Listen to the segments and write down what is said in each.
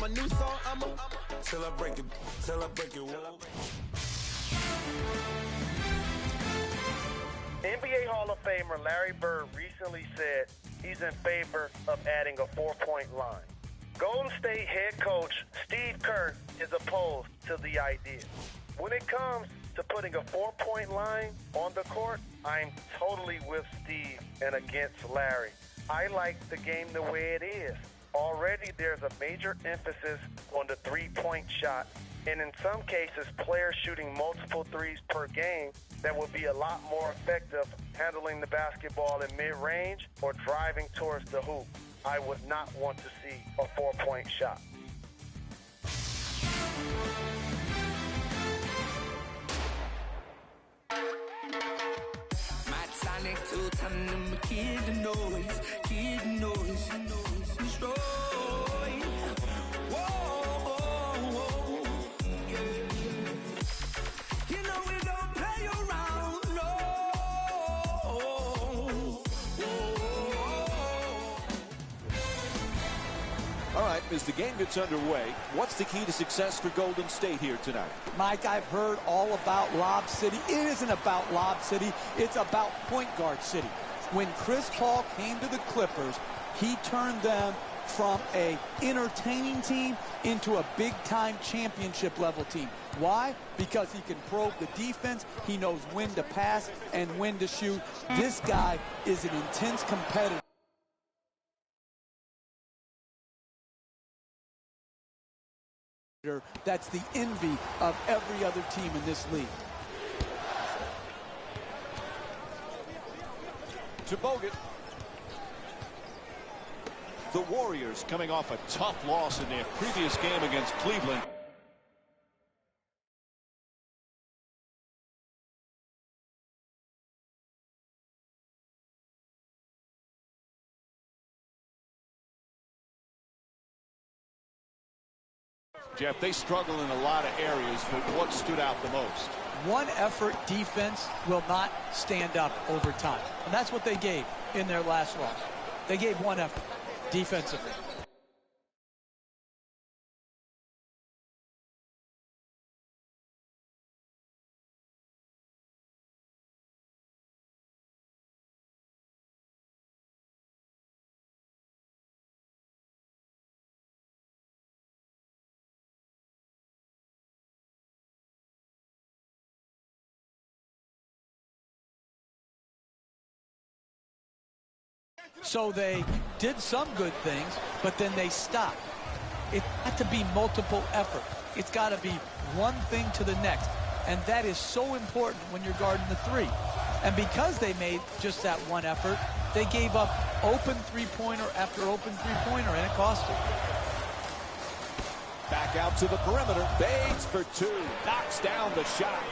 my new song, till I break it, whoa. NBA Hall of Famer Larry Bird recently said he's in favor of adding a 4-point line. Golden State head coach Steve Kerr is opposed to the idea. When it comes to putting a 4-point line on the court, I'm totally with Steve and against Larry. I like the game the way it is. Already there's a major emphasis on the three-point shot, and in some cases, players shooting multiple threes per game that would be a lot more effective handling the basketball in mid-range or driving towards the hoop. I would not want to see a 4-point shot. My tonic to turn kid the noise, destroy. Whoa, yeah. You know we don't play around, no. All right, as the game gets underway, what's the key to success for Golden State here tonight? Mike, I've heard all about Lob City. It isn't about Lob City. It's about point guard city. When Chris Paul came to the Clippers, he turned them from a entertaining team into a big-time championship-level team. Why? Because he can probe the defense, he knows when to pass and when to shoot. This guy is an intense competitor. That's the envy of every other team in this league. To Bogut. The Warriors coming off a tough loss in their previous game against Cleveland. Jeff, they struggle in a lot of areas, but what stood out the most? One effort defense will not stand up over time. And that's what they gave in their last loss. They gave one effort defensively. So they did some good things, but then they stopped. It had to be multiple effort. It's got to be one thing to the next. And that is so important when you're guarding the three. And because they made just that one effort, they gave up open three-pointer after open three-pointer, and it cost them. Back out to the perimeter. Fades for two. Knocks down the shot.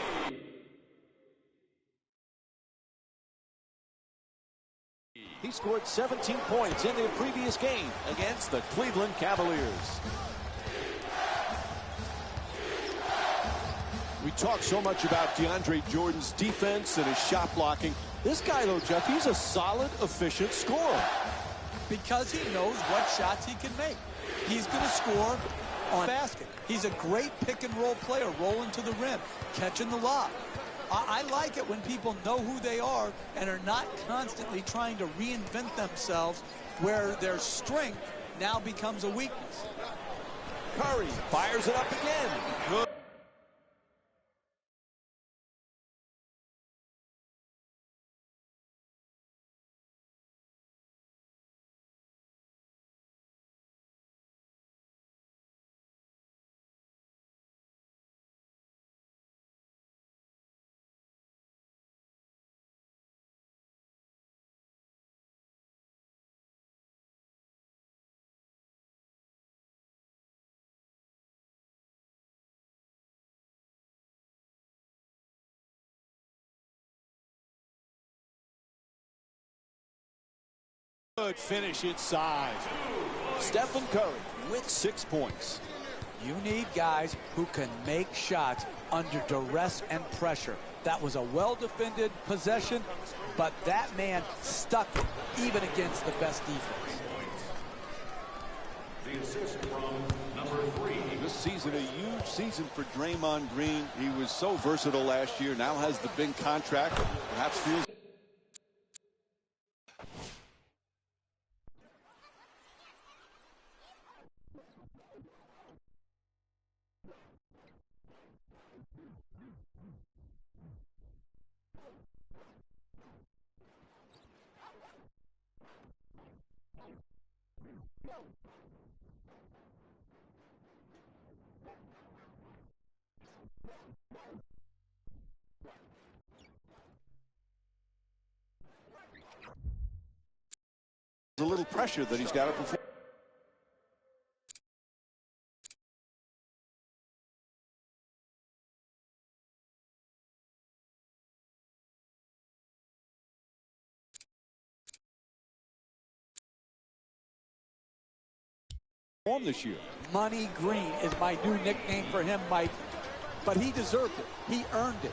He scored 17 points in their previous game against the Cleveland Cavaliers. We talk so much about DeAndre Jordan's defense and his shot blocking. This guy, though, Jeff, he's a solid, efficient scorer. Because he knows what shots he can make. He's going to score on basket. He's a great pick-and-roll player, rolling to the rim, catching the lob. I like it when people know who they are and are not constantly trying to reinvent themselves where their strength now becomes a weakness. Curry fires it up again. Good. Good finish inside. Stephen Curry with 6 points. You need guys who can make shots under duress and pressure. That was a well-defended possession, but that man stuck it even against the best defense. The assist from number season, a huge season for Draymond Green. He was so versatile last year, now has the big contract, perhaps feels a little pressure that he's got to perform. This year. Money Green is my new nickname for him, Mike. But he deserved it. He earned it.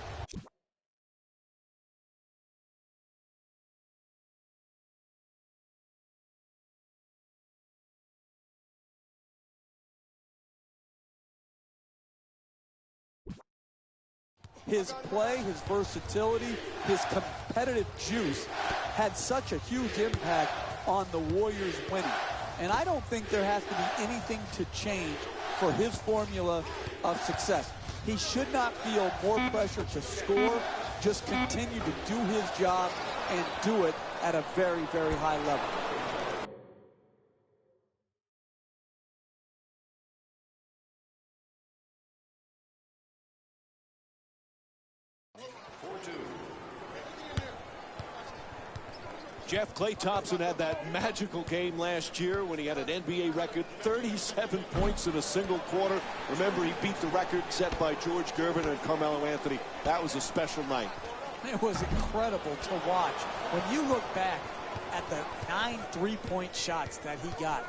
His play, his versatility, his competitive juice had such a huge impact on the Warriors winning. And I don't think there has to be anything to change for his formula of success. He should not feel more pressure to score, just continue to do his job and do it at a very, very high level. Jeff, Klay Thompson had that magical game last year when he had an NBA record, 37 points in a single quarter. Remember, he beat the record set by George Gervin and Carmelo Anthony. That was a special night. It was incredible to watch. When you look back at the 9 3-point shots that he got,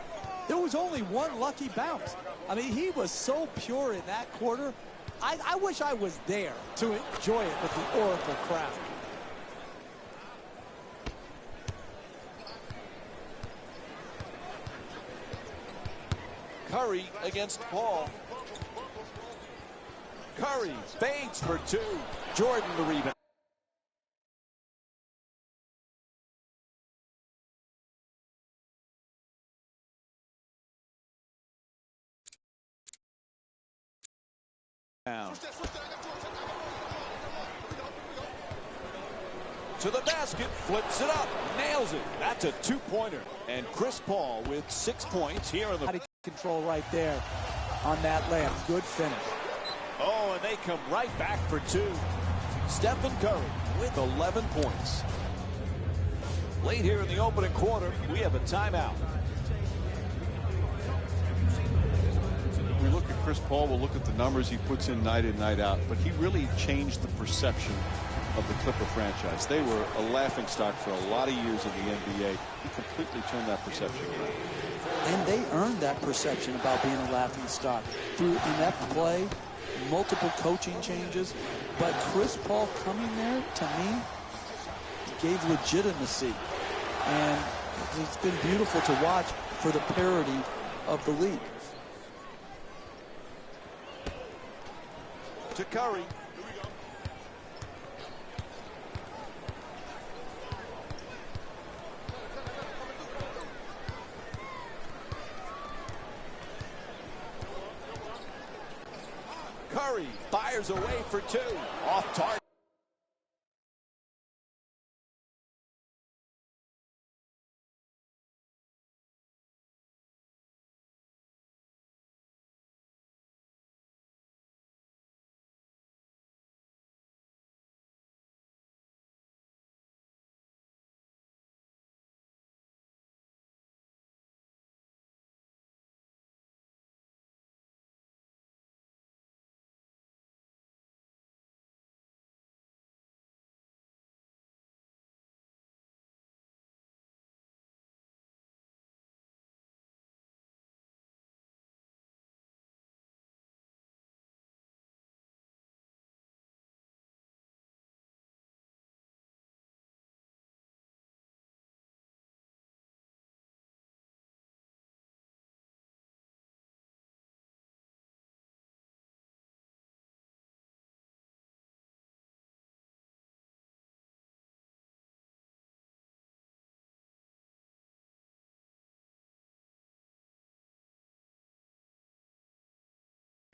there was only one lucky bounce. I mean, he was so pure in that quarter. I wish I was there to enjoy it with the Oracle crowd. Curry against Paul. Curry fades for two. Jordan the rebound. Down. To the basket, flips it up, nails it. That's a two-pointer. And Chris Paul with 6 points here in the Control right there on that layup. Good finish. Oh, and they come right back for two. Stephen Curry with 11 points. Late here in the opening quarter, we have a timeout. We look at Chris Paul, we'll look at the numbers he puts in night out, but he really changed the perception of the Clipper franchise. They were a laughingstock for a lot of years in the NBA. He completely turned that perception around. And they earned that perception about being a laughingstock through inept play, multiple coaching changes. But Chris Paul coming there, to me, gave legitimacy. And it's been beautiful to watch for the parity of the league. To Curry. Curry fires away for two. Off target.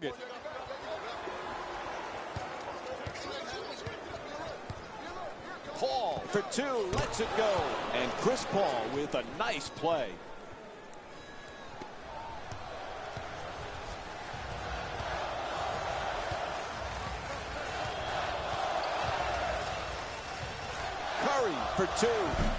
Good. Paul for two, lets it go. And Chris Paul with a nice play. Curry for two.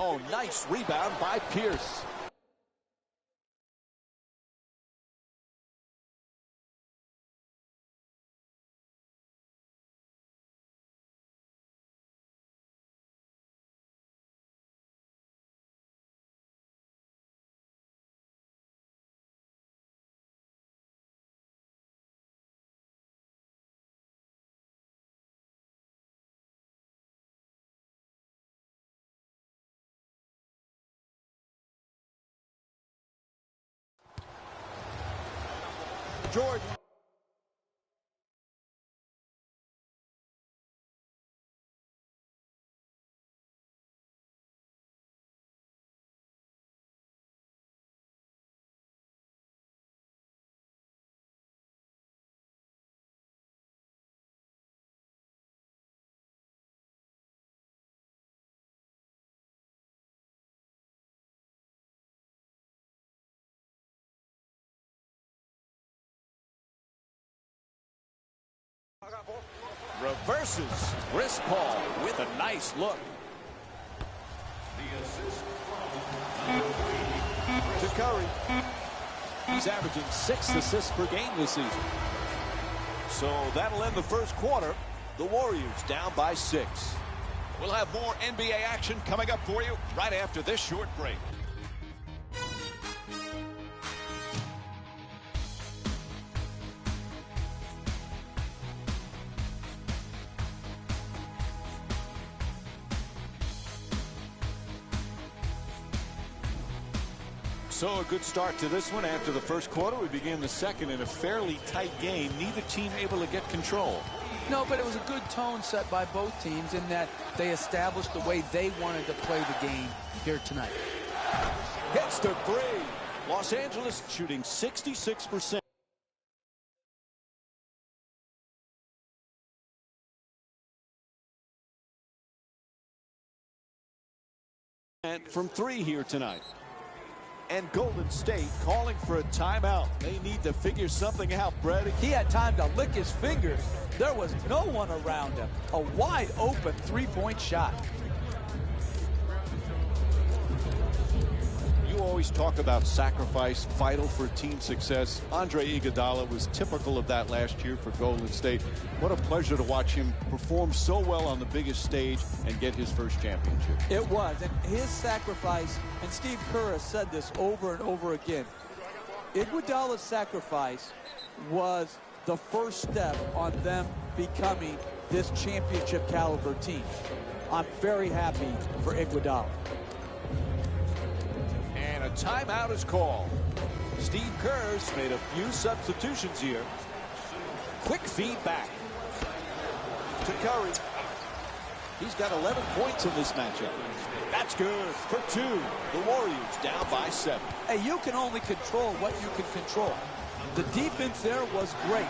Oh, nice rebound by Pierce. Jordan. Reverses. Chris Paul with a nice look. To Curry. He's averaging 6 assists per game this season. So that'll end the first quarter. The Warriors down by 6. We'll have more NBA action coming up for you right after this short break. So a good start to this one. After the first quarter, we begin the second in a fairly tight game. Neither team able to get control. No, but it was a good tone set by both teams in that they established the way they wanted to play the game here tonight. Hits the three. Los Angeles shooting 66%. From 3 here tonight. And Golden State calling for a timeout. They need to figure something out, Brett. He had time to lick his fingers. There was no one around him. A wide open three-point shot. You always talk about sacrifice, vital for team success. Andre Iguodala was typical of that last year for Golden State. What a pleasure to watch him perform so well on the biggest stage and get his first championship. It was, and his sacrifice, and Steve Kerr has said this over and over again, Iguodala's sacrifice was the first step on them becoming this championship caliber team. I'm very happy for Iguodala. And a timeout is called. Steve Kerr's made a few substitutions here. Quick feedback to Curry. He's got 11 points in this matchup. That's good for 2. The Warriors down by 7. Hey, you can only control what you can control. The defense there was great.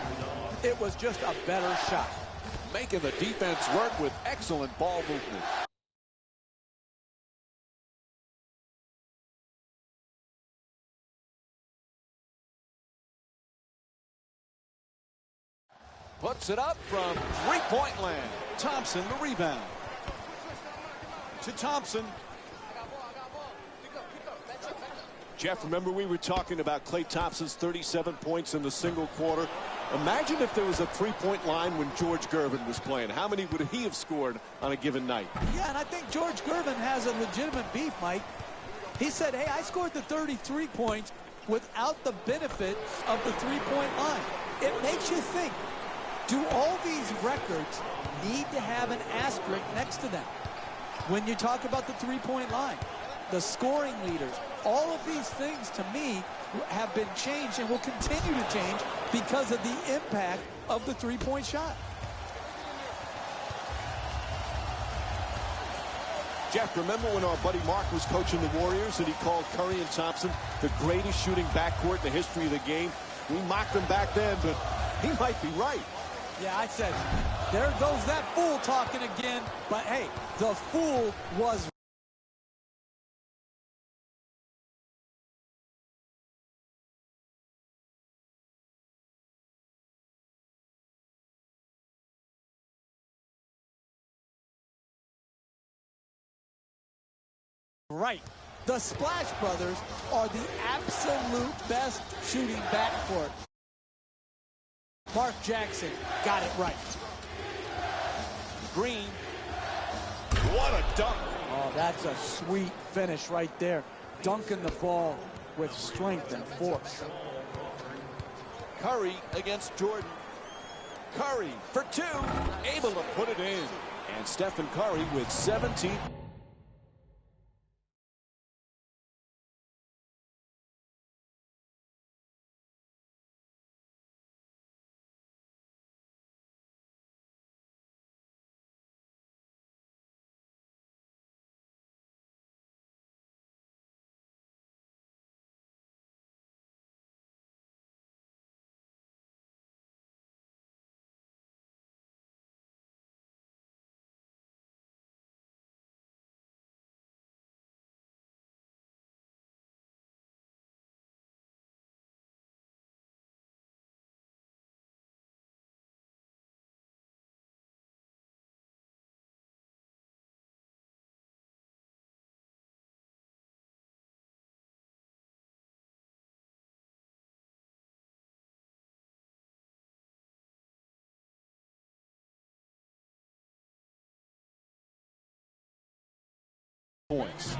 It was just a better shot. Making the defense work with excellent ball movement. Puts it up from three-point land. Thompson, the rebound. To Thompson. Jeff, remember we were talking about Klay Thompson's 37 points in the single quarter. Imagine if there was a three-point line when George Gervin was playing. How many would he have scored on a given night? Yeah, and I think George Gervin has a legitimate beef, Mike. He said, hey, I scored the 33 points without the benefit of the three-point line. It makes you think, do all these records need to have an asterisk next to them? When you talk about the three-point line, the scoring leaders, all of these things to me have been changed and will continue to change because of the impact of the three-point shot. Jeff, remember when our buddy Mark was coaching the Warriors and he called Curry and Thompson the greatest shooting backcourt in the history of the game? We mocked them back then, but he might be right. Yeah, I said, there goes that fool talking again. But, hey, the fool was right. The Splash Brothers are the absolute best shooting backcourt. Mark Jackson got it right. Green. What a dunk. Oh, that's a sweet finish right there. Dunking the ball with strength and force. Curry against Jordan. Curry for two. Able to put it in. And Stephen Curry with 17. Points.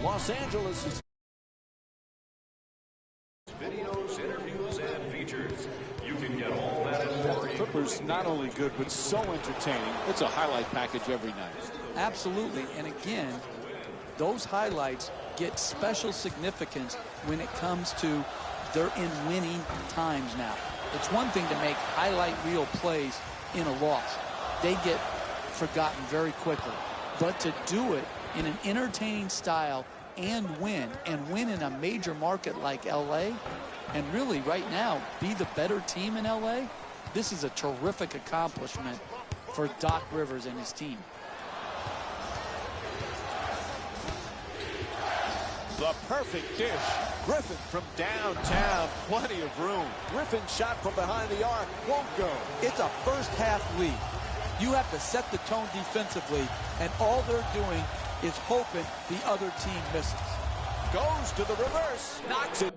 Los Angeles is videos, interviews, and features. You can get all that and more. Clippers not only good, but so entertaining. It's a highlight package every night. Absolutely. And again, those highlights get special significance when it comes to they're in winning times now. It's one thing to make highlight reel plays in a loss. They get forgotten very quickly. But to do it in an entertaining style and win in a major market like L.A., and really right now be the better team in L.A., this is a terrific accomplishment for Doc Rivers and his team. the perfect dish. Griffin from downtown, plenty of room. Griffin shot from behind the arc, won't go. It's a first half lead. You have to set the tone defensively, and all they're doing is hoping the other team misses. Goes to the reverse, knocks it.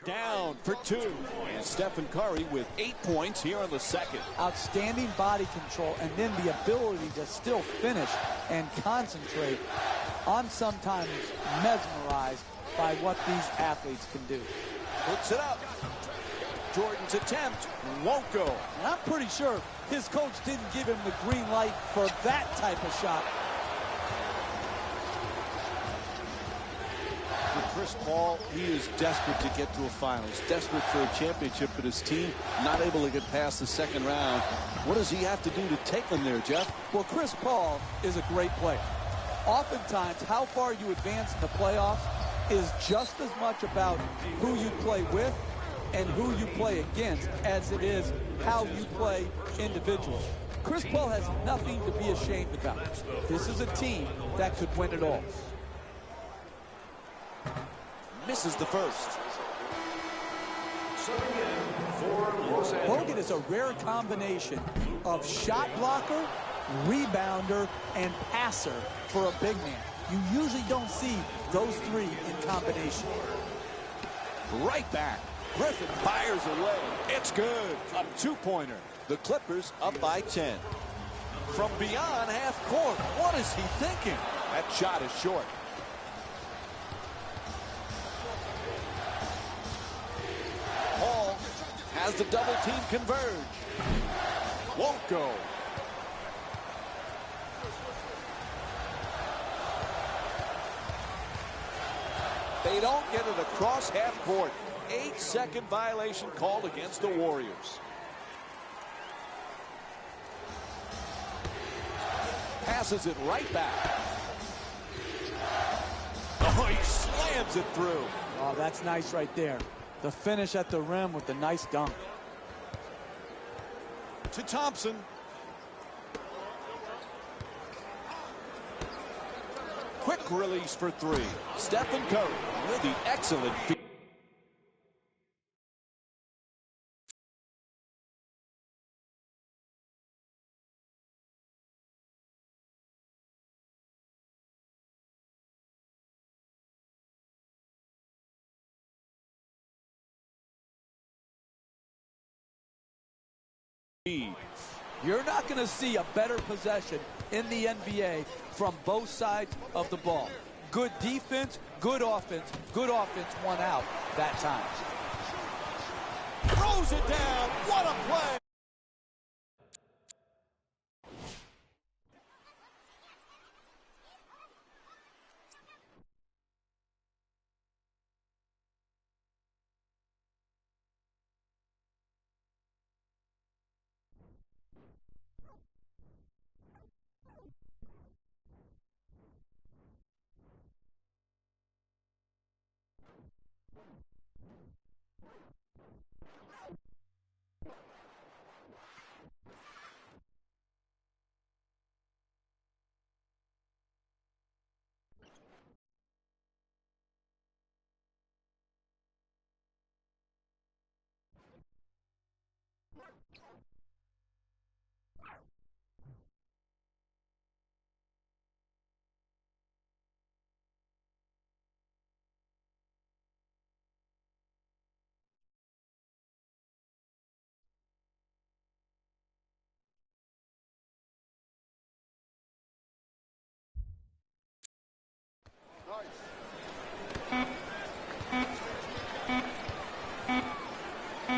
Down for 2. And Stephen Curry with 8 points here in the second. Outstanding body control and then the ability to still finish and concentrate. I'm sometimes mesmerized by what these athletes can do. Puts it up. Jordan's attempt won't go. And I'm pretty sure his coach didn't give him the green light for that type of shot. For Chris Paul, he is desperate to get to a finals, desperate for a championship, but his team not able to get past the second round. What does he have to do to take them there, Jeff? Well, Chris Paul is a great player. Oftentimes, how far you advance in the playoffs is just as much about who you play with and who you play against as it is how you play individually. Chris Paul has nothing to be ashamed about. This is a team that could win it all. Misses the first. Hogan is a rare combination of shot blocker, rebounder, and passer for a big man. You usually don't see those three in combination. Right back. Griffin fires away. It's good. A two-pointer. The Clippers up by 10. From beyond half court. What is he thinking? That shot is short. Paul has the double team converge. Won't go. They don't get it across half court. 8-second violation called against the Warriors. Passes it right back. Oh, he slams it through. Oh, that's nice right there. The finish at the rim with the nice dunk. To Thompson. Quick release for 3. Stephen Curry with the excellent feed. You're not going to see a better possession in the NBA from both sides of the ball. Good defense, good offense won out that time. Throws it down. What a play.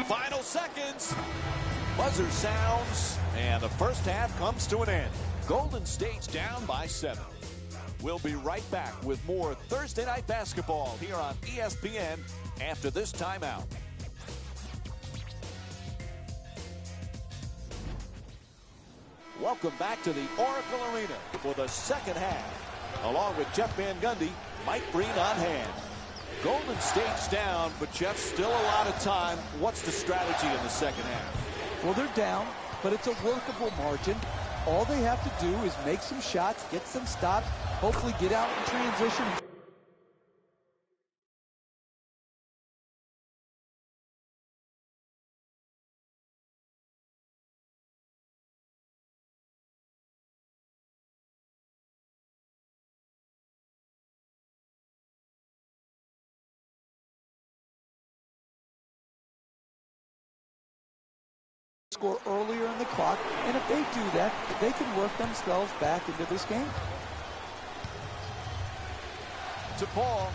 Final seconds. Buzzer sounds, and the first half comes to an end. Golden State's down by 7. We'll be right back with more Thursday Night Basketball here on ESPN after this timeout. Welcome back to the Oracle Arena for the second half. Along with Jeff Van Gundy, Mike Breen on hand. Golden State's down, but Jeff, still a lot of time. What's the strategy in the second half? Well, they're down, but it's a workable margin. All they have to do is make some shots, get some stops, hopefully get out in transition. score earlier in the clock, and if they do that, they can work themselves back into this game. To Paul.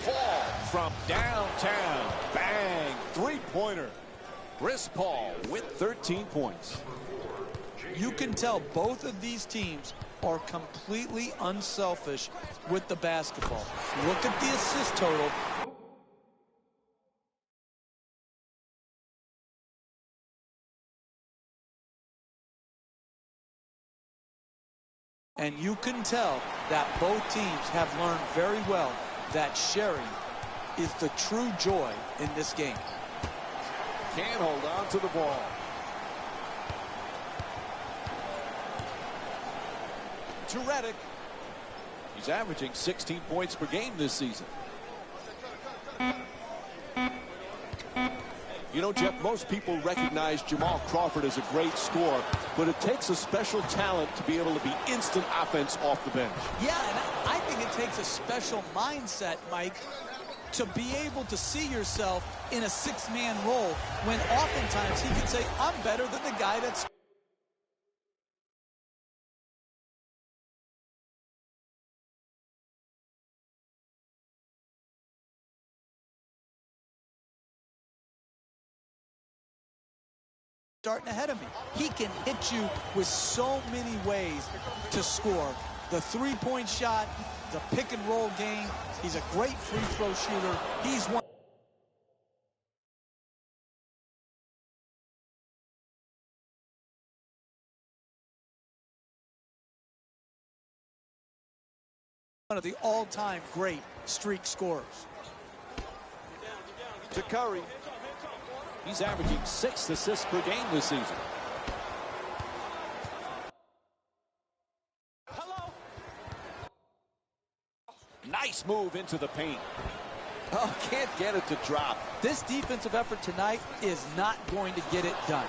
Paul from downtown. Bang. Three-pointer. Chris Paul with 13 points. You can tell both of these teams are completely unselfish with the basketball. Look at the assist total. And you can tell that both teams have learned very well that sharing is the true joy in this game. Can't hold on to the ball. To Redick. He's averaging 16 points per game this season. You know, Jeff, most people recognize Jamal Crawford as a great scorer, but it takes a special talent to be able to be instant offense off the bench. Yeah, and I think it takes a special mindset, Mike, to be able to see yourself in a six-man role when oftentimes he can say, I'm better than the guy that's starting ahead of me. He can hit you with so many ways to score. The three-point shot, the pick-and-roll game. He's a great free throw shooter. He's one of the all-time great streak scorers. To Curry. He's averaging 6 assists per game this season. Nice move into the paint. Oh, can't get it to drop. This defensive effort tonight is not going to get it done.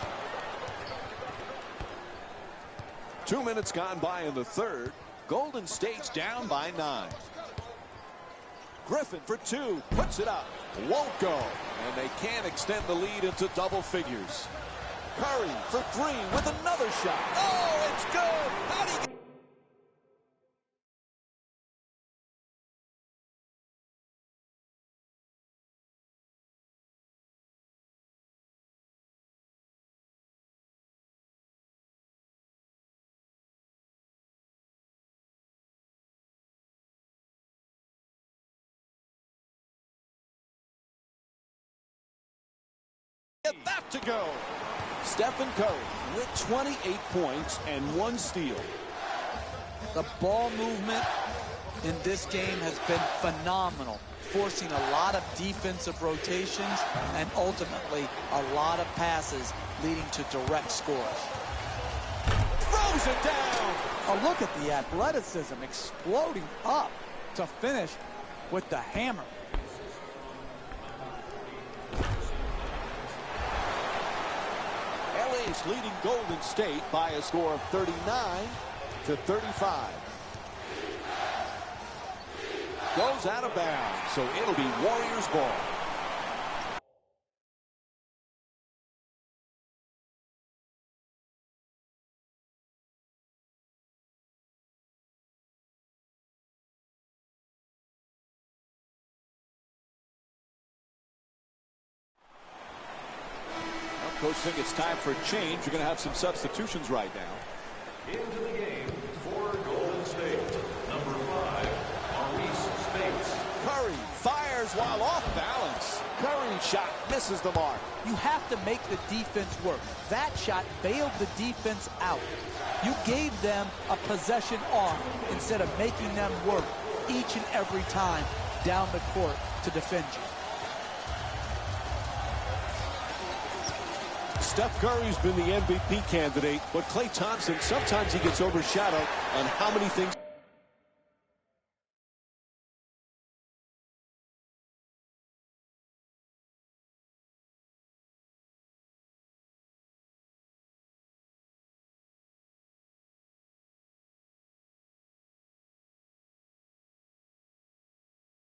2 minutes gone by in the third. Golden State's down by 9. Griffin for 2, puts it up, won't go, and they can't extend the lead into double figures. Curry for 3 with another shot. Oh, it's good. How do you get that to go? Stephen Curry with 28 points and 1 steal. The ball movement in this game has been phenomenal, forcing a lot of defensive rotations and ultimately a lot of passes leading to direct scores. Throws it down. Oh, look at the athleticism exploding up to finish with the hammer. LA's leading Golden State by a score of 39-35. Goes out of bounds, so it'll be Warriors ball. Coach think it's time for a change. You're going to have some substitutions right now. Into the game for Golden State, number 5, Maurice Spates. Curry fires while off balance. Curry's shot misses the mark. You have to make the defense work. That shot bailed the defense out. You gave them a possession off instead of making them work each and every time down the court to defend you. Steph Curry's been the MVP candidate, but Klay Thompson, sometimes he gets overshadowed on how many things.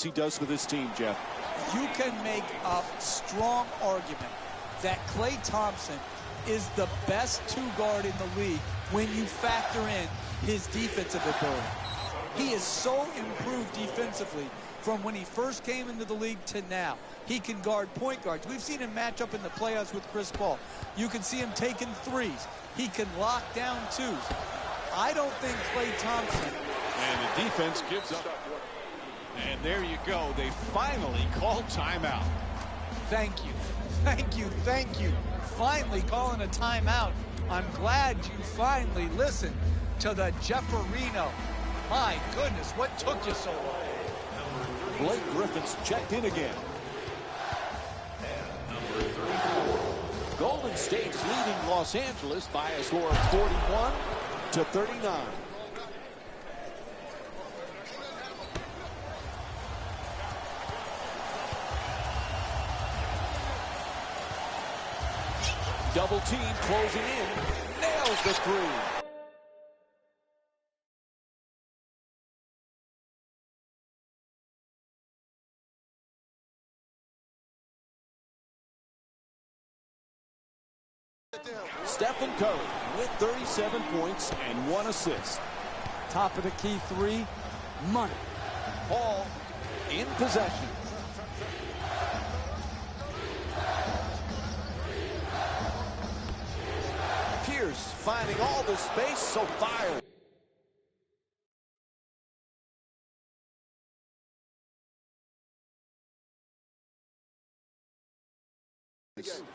He does for this team, Jeff. You can make a strong argument that Klay Thompson is the best two-guard in the league when you factor in his defensive ability. He is so improved defensively from when he first came into the league to now. He can guard point guards. We've seen him match up in the playoffs with Chris Paul. You can see him taking threes. He can lock down twos. I don't think Klay Thompson. And the defense gives up. And there you go. They finally called timeout. Thank you. Thank you. Thank you. Finally calling a timeout. I'm glad you finally listened to the Jefferino. My goodness, what took you so long? Blake Griffin's checked in again. Golden State's leading Los Angeles by a score of 41-39. Double team closing in. Nails the three. Stephen Curry with 37 points and 1 assist. Top of the key three, money. Paul in possession. Pierce finding all the space, so fired.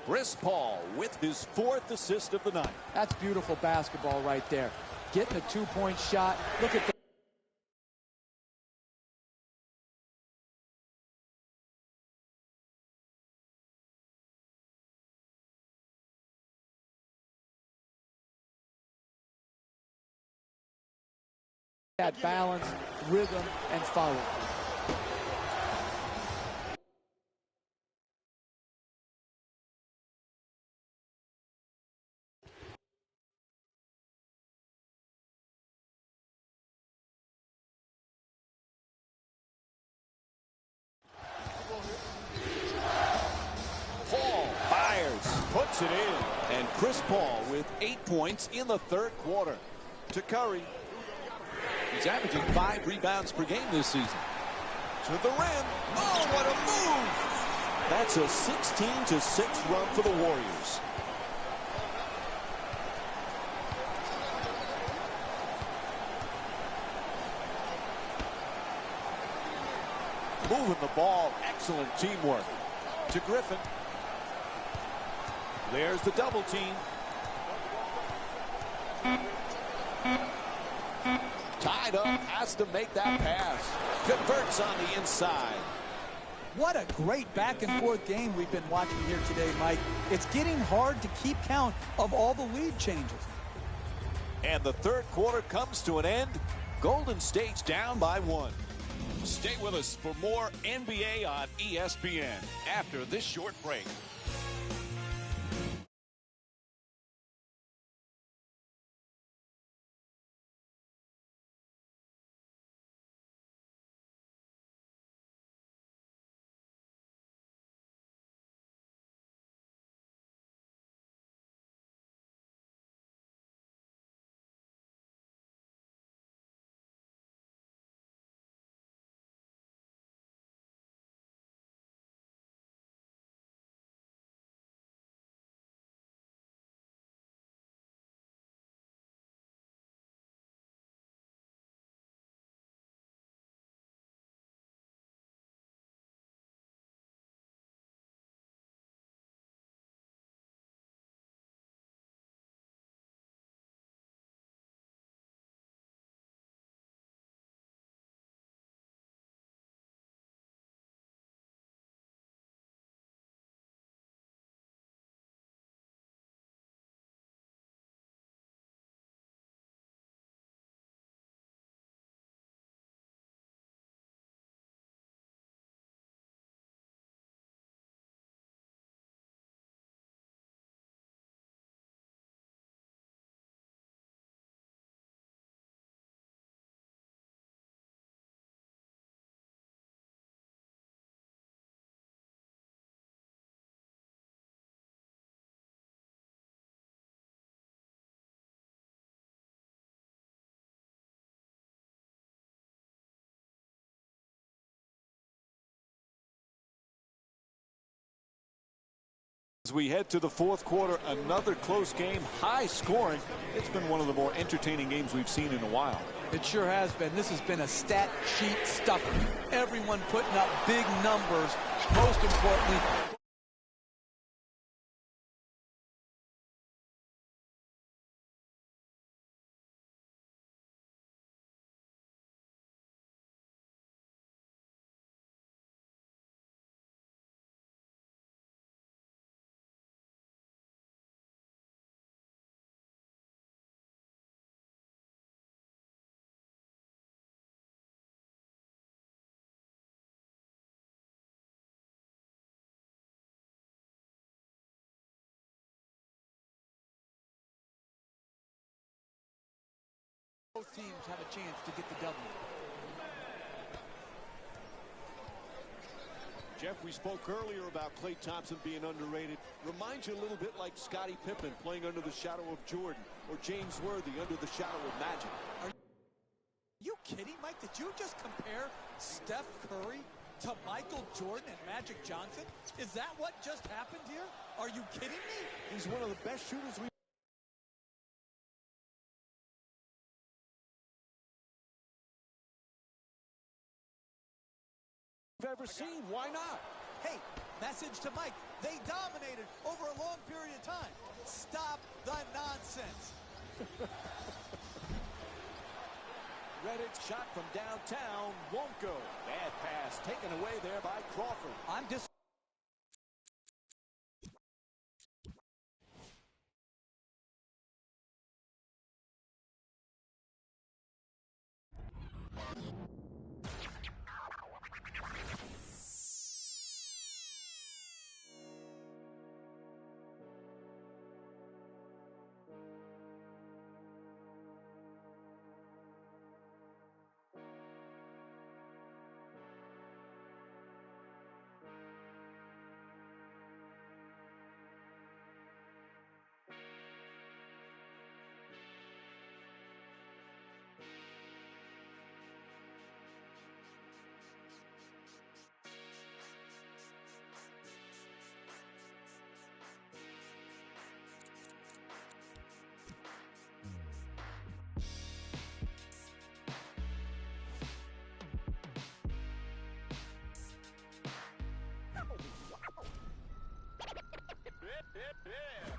Chris Paul with his 4th assist of the night. That's beautiful basketball right there. Getting a two-point shot. Look at that balance, rhythm, and follow. Paul fires, puts it in. And Chris Paul with 8 points in the 3rd quarter. To Curry. He's averaging 5 rebounds per game this season. To the rim. Oh, what a move! That's a 16-6 run for the Warriors. Moving the ball. Excellent teamwork. To Griffin. There's the double team. Tied up, has to make that pass. Converts on the inside. What a great back-and-forth game we've been watching here today, Mike. It's getting hard to keep count of all the lead changes. And the 3rd quarter comes to an end. Golden State's down by 1. Stay with us for more NBA on ESPN after this short break. As we head to the fourth quarter, another close game, high scoring. It's been one of the more entertaining games we've seen in a while. It sure has been. This has been a stat sheet stuffer. Everyone putting up big numbers. Most importantly, both teams have a chance to get the W. Jeff, we spoke earlier about Klay Thompson being underrated. Reminds you a little bit like Scottie Pippen playing under the shadow of Jordan, or James Worthy under the shadow of Magic. Are you kidding, Mike? Did you just compare Steph Curry to Michael Jordan and Magic Johnson? Is that what just happened here? Are you kidding me? He's one of the best shooters we've ever seen. Why not? Hey, message to Mike. They dominated over a long period of time. Stop the nonsense. Reddick shot from downtown won't go. Bad pass taken away there by Crawford. I'm just Yeah.